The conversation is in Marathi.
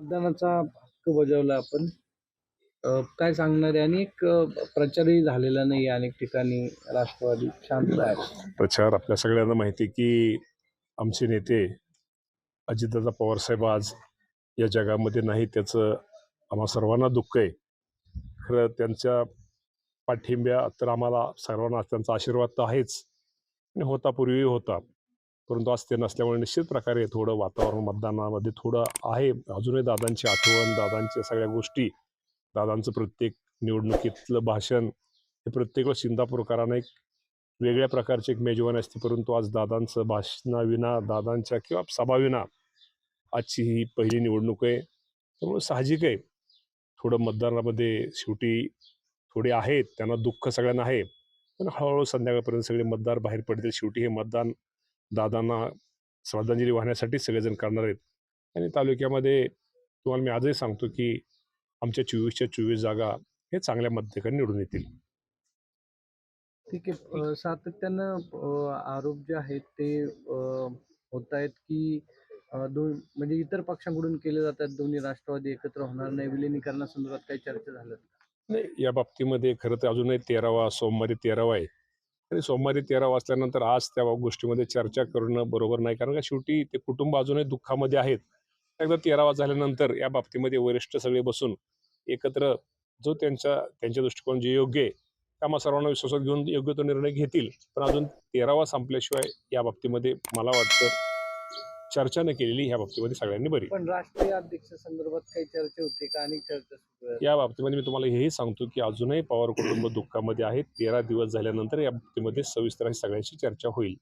मतदानाचा हक्क बजावला आपण. काय सांगणार आहे आणि एक प्रचारही झालेला नाही अनेक ठिकाणी राष्ट्रवादी शांत आहे. प्रचार आपल्या सगळ्यांना माहिती आहे की आमचे नेते अजितदादा पवारसाहेब आज या जगामध्ये नाही, त्याचं आम्हा सर्वांना दुःख आहे. खरं त्यांच्या पाठिंब्या तर आम्हाला सर्वांना त्यांचा आशीर्वाद तर आहेच आणि होता, पूर्वीही होता, परंतु आज ते नसल्यामुळे निश्चित प्रकारे थोडं वातावरण मतदानामध्ये थोडं आहे. अजूनही दादांची आठवण, दादांच्या सगळ्या गोष्टी, दादांचं प्रत्येक निवडणुकीतलं भाषण हे प्रत्येक वेळेस इंदापूरकरांना एक वेगळ्या प्रकारची एक मेजवानी असते. परंतु आज दादांचं भाषणाविना, दादांच्या किंवा सभाविना आजची ही पहिली निवडणूक आहे. त्यामुळे साहजिक आहे थोडं मतदानामध्ये शेवटी थोडे आहेत, त्यांना दुःख सगळ्यांना आहे, पण हळूहळू संध्याकाळपर्यंत सगळे मतदार बाहेर पडतील. शेवटी हे मतदान दादांना श्रद्धांजली वाहण्यासाठी सगळेजण करणार आहेत. आणि तालुक्यामध्ये तुम्हाला मी आजही सांगतो की आमच्या 24च्या 24 जागा हे चांगल्या मताधिक्याने निवडून येतील. ठीक आहे. सातत्यानं आरोप जे आहेत ते होत आहेत की दोन म्हणजे इतर पक्षांकडून केले जातात, दोन्ही राष्ट्रवादी एकत्र होणार नाही, विलिनीकरणासंदर्भात काही चर्चा झाल्या? नाही, या बाबतीमध्ये खरं तर अजूनही 13वा सोमवारी 13वा आहे आणि सोमवारी 13वा असल्यानंतर आज त्या गोष्टीमध्ये चर्चा करणं बरोबर नाही, कारण का शेवटी ते कुटुंब अजूनही दुःखामध्ये आहेत. एकदा 13वा झाल्यानंतर या बाबतीमध्ये वरिष्ठ सगळे बसून एकत्र जो त्यांच्या दृष्टिकोन जे योग्य आहे त्यामुळे सर्वांना विश्वासात घेऊन योग्य तो निर्णय घेतील. पण अजून 13वा संपल्याशिवाय या बाबतीमध्ये मला वाटतं चर्चा न केलेली ह्या बाबतीमध्ये सगळ्यांनी बरी. पण राष्ट्रीय अध्यक्ष संदर्भात काही चर्चा होते का? अनेक चर्चा सुरू आहेत. या बाबतीमध्ये मी तुम्हाला हेही सांगतो की अजूनही पवार कुटुंब दुःखामध्ये आहे. 13 दिवस झाल्यानंतर या बाबतीमध्ये सविस्तर अशी सगळ्यांची चर्चा होईल.